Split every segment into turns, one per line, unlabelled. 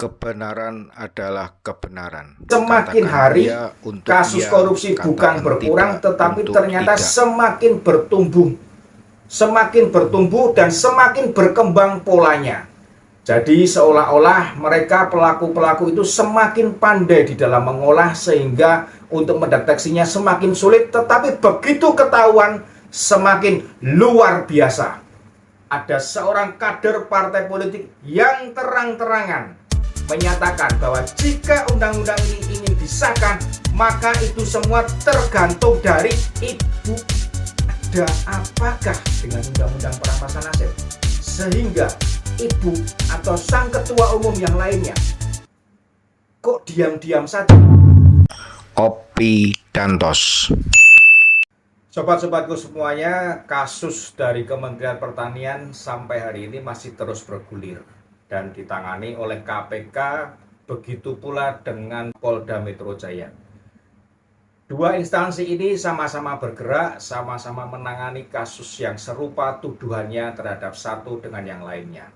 Kebenaran adalah kebenaran.
Semakin
Katakan
hari
iya untuk
kasus
iya,
korupsi bukan
katakan
berkurang,
tidak
tetapi
untuk
ternyata
tidak.
semakin bertumbuh dan semakin berkembang polanya. Jadi seolah-olah mereka pelaku-pelaku itu semakin pandai di dalam mengolah sehingga untuk mendeteksinya semakin sulit, tetapi begitu ketahuan semakin luar biasa. Ada seorang kader partai politik yang terang-terangan menyatakan bahwa jika undang-undang ini ingin disahkan, maka itu semua tergantung dari ibu. Ada apakah dengan undang-undang perampasan aset sehingga ibu atau sang ketua umum yang lainnya kok diam-diam saja?
Kopi dan tos.
Sobat-sobatku semuanya, kasus dari Kementerian Pertanian sampai hari ini masih terus bergulir dan ditangani oleh KPK, begitu pula dengan Polda Metro Jaya. Dua instansi ini sama-sama bergerak, sama-sama menangani kasus yang serupa tuduhannya terhadap satu dengan yang lainnya.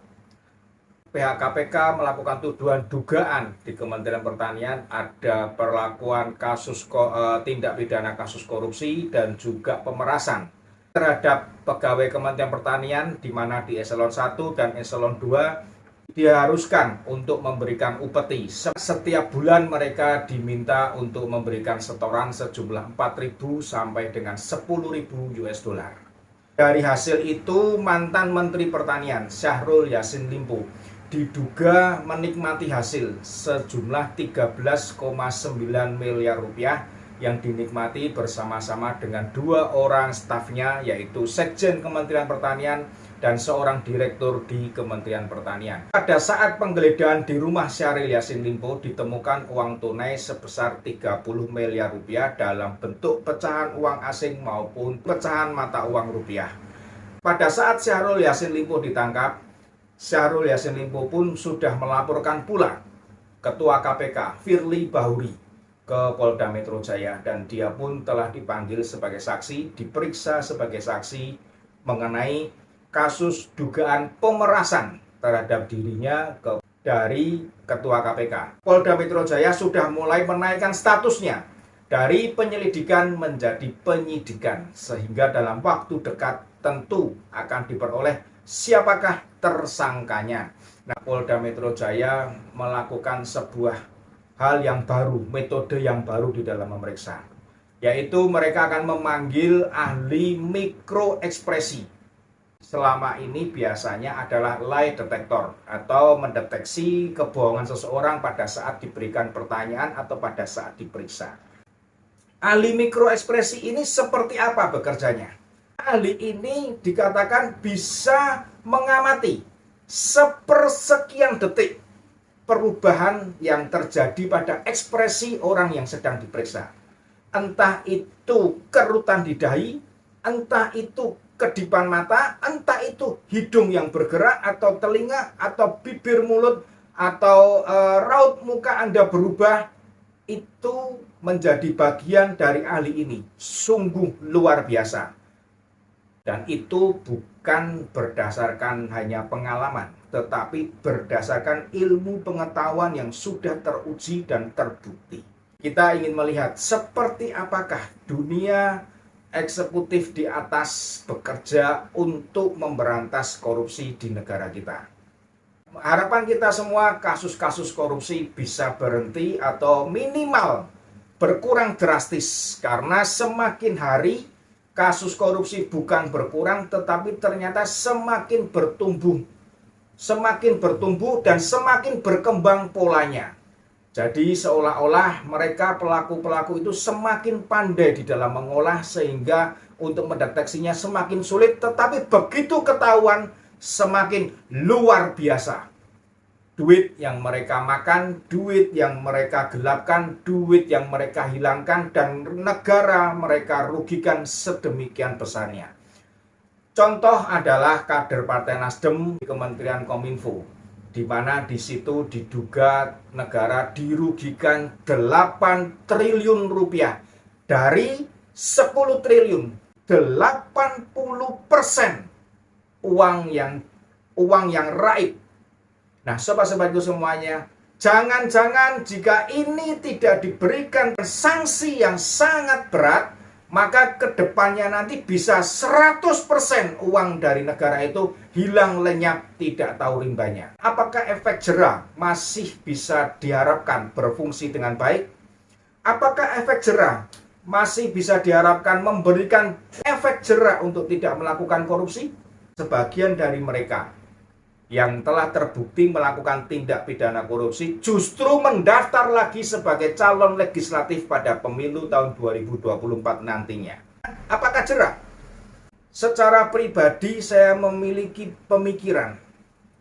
Pihak KPK melakukan tuduhan dugaan di Kementerian Pertanian ada perlakuan tindak pidana kasus korupsi dan juga pemerasan terhadap pegawai Kementerian Pertanian, di mana di eselon 1 dan eselon 2 diharuskan untuk memberikan upeti. Setiap bulan mereka diminta untuk memberikan setoran sejumlah 4.000 sampai dengan 10.000 US dollar. Dari hasil itu, mantan Menteri Pertanian Syahrul Yassin Limpo diduga menikmati hasil sejumlah 13,9 miliar rupiah yang dinikmati bersama-sama dengan dua orang stafnya, yaitu Sekjen Kementerian Pertanian dan seorang direktur di Kementerian Pertanian. Pada saat penggeledahan di rumah Syahrul Yassin Limpo ditemukan uang tunai sebesar 30 miliar rupiah dalam bentuk pecahan uang asing maupun pecahan mata uang rupiah. Pada saat Syahrul Yassin Limpo ditangkap, Syahrul Yassin Limpo pun sudah melaporkan pula Ketua KPK Firly Bahuri ke Polda Metro Jaya, dan dia pun telah dipanggil sebagai saksi, diperiksa sebagai saksi mengenai kasus dugaan pemerasan terhadap dirinya dari Ketua KPK. Polda Metro Jaya sudah mulai menaikkan statusnya dari penyelidikan menjadi penyidikan, sehingga dalam waktu dekat tentu akan diperoleh siapakah tersangkanya. Nah, Polda Metro Jaya melakukan sebuah hal yang baru, metode yang baru di dalam memeriksa, yaitu mereka akan memanggil ahli mikroekspresi. Selama ini biasanya adalah lie detector atau mendeteksi kebohongan seseorang pada saat diberikan pertanyaan atau pada saat diperiksa. Ahli mikroekspresi ini seperti apa bekerjanya? Ahli ini dikatakan bisa mengamati sepersekian detik perubahan yang terjadi pada ekspresi orang yang sedang diperiksa. Entah itu kerutan di dahi, entah itu kedipan mata, entah itu hidung yang bergerak, atau telinga, atau bibir mulut, atau raut muka Anda berubah. Itu menjadi bagian dari ahli ini. Sungguh luar biasa. Dan itu bukan berdasarkan hanya pengalaman, tetapi berdasarkan ilmu pengetahuan yang sudah teruji dan terbukti. Kita ingin melihat seperti apakah dunia eksekutif di atas bekerja untuk memberantas korupsi di negara kita. Harapan kita semua kasus-kasus korupsi bisa berhenti atau minimal berkurang drastis, karena semakin hari kasus korupsi bukan berkurang, tetapi ternyata semakin bertumbuh dan semakin berkembang polanya. Jadi seolah-olah mereka pelaku-pelaku itu semakin pandai di dalam mengolah sehingga untuk mendeteksinya semakin sulit, tetapi begitu ketahuan semakin luar biasa. Duit yang mereka makan, duit yang mereka gelapkan, duit yang mereka hilangkan, dan negara mereka rugikan sedemikian besarnya. Contoh adalah kader Partai Nasdem di Kementerian Kominfo, di mana di situ diduga negara dirugikan 8 triliun rupiah. Dari 10 triliun, 80% uang yang raib. Nah, sobat-sobatku semuanya, Jangan-jangan jika ini tidak diberikan sanksi yang sangat berat, maka kedepannya nanti bisa 100% uang dari negara itu hilang lenyap, tidak tahu rimbanya. Apakah efek jera masih bisa diharapkan berfungsi dengan baik? Apakah efek jera masih bisa diharapkan memberikan efek jera untuk tidak melakukan korupsi? Sebagian dari mereka yang telah terbukti melakukan tindak pidana korupsi justru mendaftar lagi sebagai calon legislatif pada pemilu tahun 2024 nantinya. Apakah jera? Secara pribadi saya memiliki pemikiran,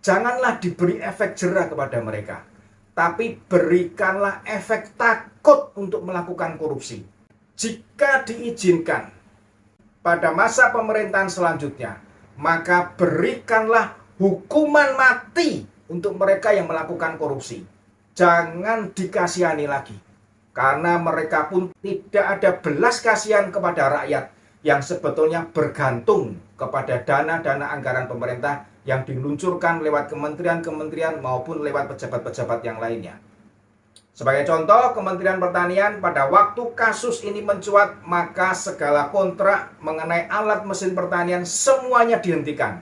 janganlah diberi efek jera kepada mereka, tapi berikanlah efek takut untuk melakukan korupsi. Jika diizinkan pada masa pemerintahan selanjutnya, maka berikanlah hukuman mati untuk mereka yang melakukan korupsi. Jangan dikasihani lagi, karena mereka pun tidak ada belas kasihan kepada rakyat yang sebetulnya bergantung kepada dana-dana anggaran pemerintah yang diluncurkan lewat kementerian-kementerian maupun lewat pejabat-pejabat yang lainnya. Sebagai contoh, Kementerian Pertanian pada waktu kasus ini mencuat, maka segala kontrak mengenai alat mesin pertanian semuanya dihentikan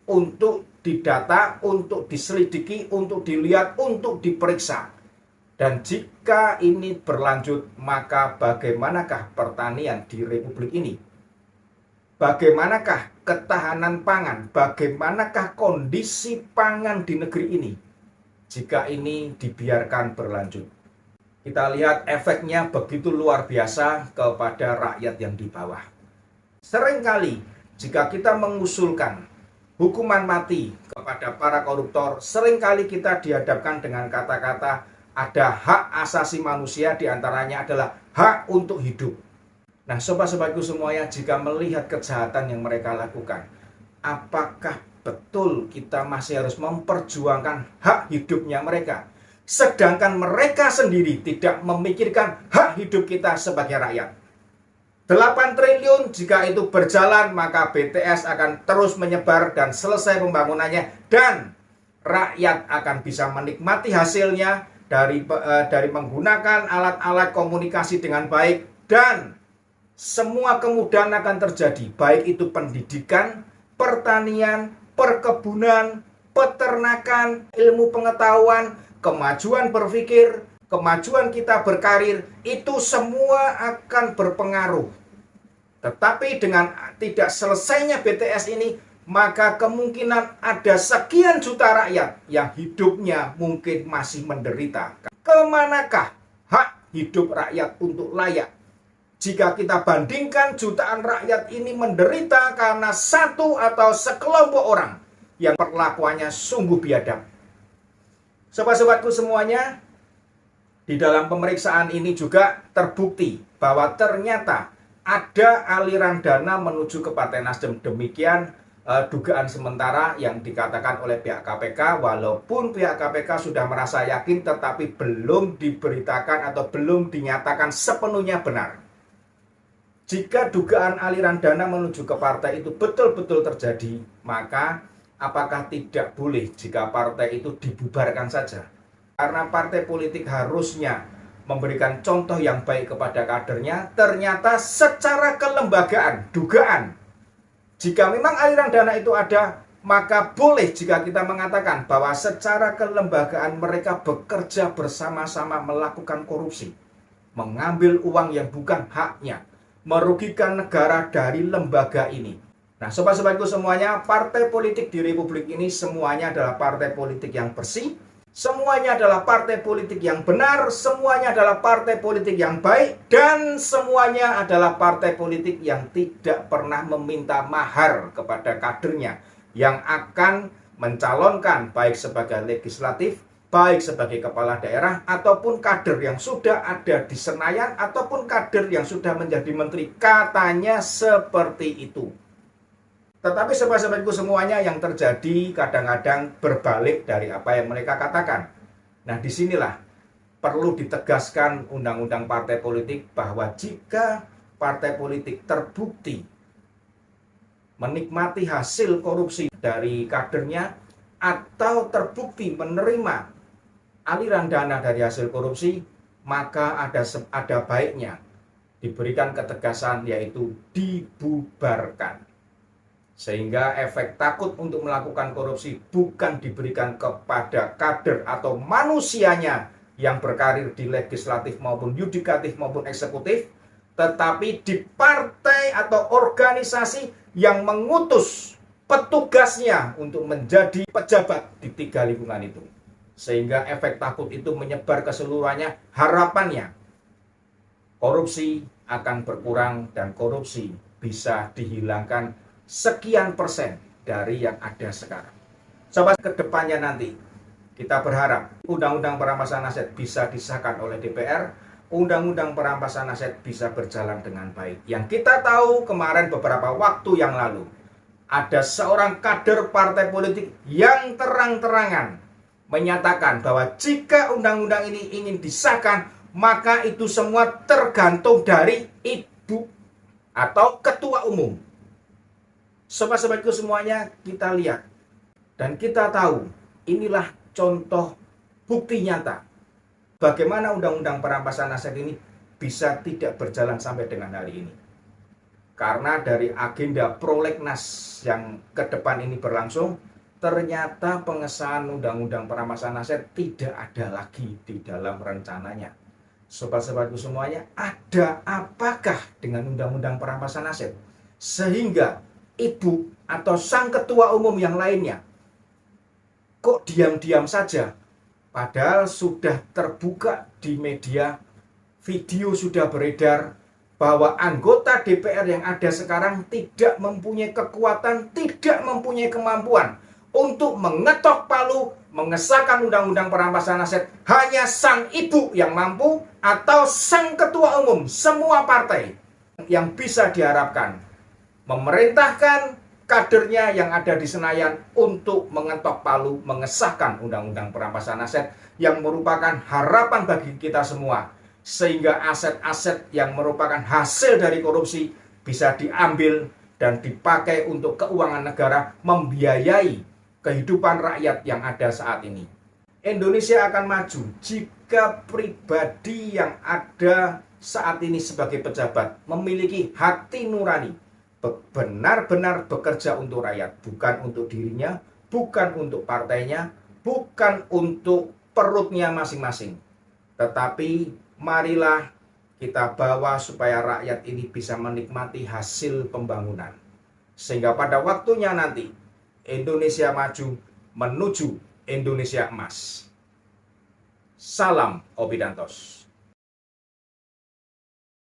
untuk didata, untuk diselidiki, untuk dilihat, untuk diperiksa. Dan jika ini berlanjut, maka bagaimanakah pertanian di Republik ini? Bagaimanakah ketahanan pangan? Bagaimanakah kondisi pangan di negeri ini jika ini dibiarkan berlanjut? Kita lihat efeknya begitu luar biasa kepada rakyat yang di bawah. Seringkali jika kita mengusulkan hukuman mati kepada para koruptor, seringkali kita dihadapkan dengan kata-kata ada hak asasi manusia, diantaranya adalah hak untuk hidup. Nah, sobat-sobatku semuanya, jika melihat kejahatan yang mereka lakukan, apakah betul kita masih harus memperjuangkan hak hidupnya mereka? Sedangkan mereka sendiri tidak memikirkan hak hidup kita sebagai rakyat. 8 triliun jika itu berjalan, maka BTS akan terus menyebar dan selesai pembangunannya, dan rakyat akan bisa menikmati hasilnya dari menggunakan alat-alat komunikasi dengan baik, dan semua kemudahan akan terjadi, baik itu pendidikan, pertanian, perkebunan, peternakan, ilmu pengetahuan, kemajuan berpikir, kemajuan kita berkarir, itu semua akan berpengaruh. Tetapi dengan tidak selesainya BTS ini, maka kemungkinan ada sekian juta rakyat yang hidupnya mungkin masih menderita. Kemanakah hak hidup rakyat untuk layak? Jika kita bandingkan jutaan rakyat ini menderita karena satu atau sekelompok orang yang perlakuannya sungguh biadab. Sobat-sobatku semuanya, di dalam pemeriksaan ini juga terbukti bahwa ternyata ada aliran dana menuju ke Partai Nasdem. Demikian dugaan sementara yang dikatakan oleh pihak KPK, walaupun pihak KPK sudah merasa yakin tetapi belum diberitakan atau belum dinyatakan sepenuhnya benar. Jika dugaan aliran dana menuju ke partai itu betul-betul terjadi, maka apakah tidak boleh jika partai itu dibubarkan saja? Karena partai politik harusnya memberikan contoh yang baik kepada kadernya. Ternyata secara kelembagaan, dugaan, jika memang aliran dana itu ada, maka boleh jika kita mengatakan bahwa secara kelembagaan mereka bekerja bersama-sama melakukan korupsi, mengambil uang yang bukan haknya, merugikan negara dari lembaga ini. Nah, sobat-sobatku semuanya, partai politik di Republik ini semuanya adalah partai politik yang bersih, semuanya adalah partai politik yang benar, semuanya adalah partai politik yang baik, dan semuanya adalah partai politik yang tidak pernah meminta mahar kepada kadernya yang akan mencalonkan baik sebagai legislatif, baik sebagai kepala daerah, ataupun kader yang sudah ada di Senayan, ataupun kader yang sudah menjadi menteri. Katanya seperti itu. Tetapi sobat-sobatku semuanya, yang terjadi kadang-kadang berbalik dari apa yang mereka katakan. Nah, disinilah perlu ditegaskan undang-undang partai politik bahwa jika partai politik terbukti menikmati hasil korupsi dari kadernya atau terbukti menerima aliran dana dari hasil korupsi, maka ada baiknya diberikan ketegasan, yaitu dibubarkan. Sehingga efek takut untuk melakukan korupsi bukan diberikan kepada kader atau manusianya yang berkarir di legislatif maupun yudikatif maupun eksekutif, tetapi di partai atau organisasi yang mengutus petugasnya untuk menjadi pejabat di 3 lingkungan itu. Sehingga efek takut itu menyebar keseluruhannya. Harapannya korupsi akan berkurang dan korupsi bisa dihilangkan sekian persen dari yang ada sekarang. Sobat, kedepannya nanti kita berharap Undang-Undang Perampasan Aset bisa disahkan oleh DPR, Undang-Undang Perampasan Aset bisa berjalan dengan baik. Yang kita tahu kemarin beberapa waktu yang lalu, ada seorang kader partai politik yang terang-terangan menyatakan bahwa jika undang-undang ini ingin disahkan, maka itu semua tergantung dari ibu atau ketua umum. Sobat-sobatku semuanya, kita lihat dan kita tahu, inilah contoh bukti nyata bagaimana undang-undang perampasan aset ini bisa tidak berjalan sampai dengan hari ini. Karena dari agenda prolegnas yang ke depan ini berlangsung, ternyata pengesahan undang-undang perampasan aset tidak ada lagi di dalam rencananya. Sobat-sobatku semuanya, ada apakah dengan undang-undang perampasan aset sehingga ibu atau sang ketua umum yang lainnya kok diam-diam saja, padahal sudah terbuka di media, video sudah beredar bahwa anggota DPR yang ada sekarang tidak mempunyai kekuatan, tidak mempunyai kemampuan untuk mengetok palu mengesahkan undang-undang perampasan aset. Hanya sang ibu yang mampu atau sang ketua umum semua partai yang bisa diharapkan memerintahkan kadernya yang ada di Senayan untuk mengetok palu mengesahkan undang-undang perampasan aset yang merupakan harapan bagi kita semua, sehingga aset-aset yang merupakan hasil dari korupsi bisa diambil dan dipakai untuk keuangan negara, membiayai kehidupan rakyat yang ada saat ini. Indonesia akan maju jika pribadi yang ada saat ini sebagai pejabat memiliki hati nurani, benar-benar bekerja untuk rakyat, bukan untuk dirinya, bukan untuk partainya, bukan untuk perutnya masing-masing. Tetapi marilah kita bawa supaya rakyat ini bisa menikmati hasil pembangunan. Sehingga pada waktunya nanti Indonesia maju menuju Indonesia emas. Salam Obidantos.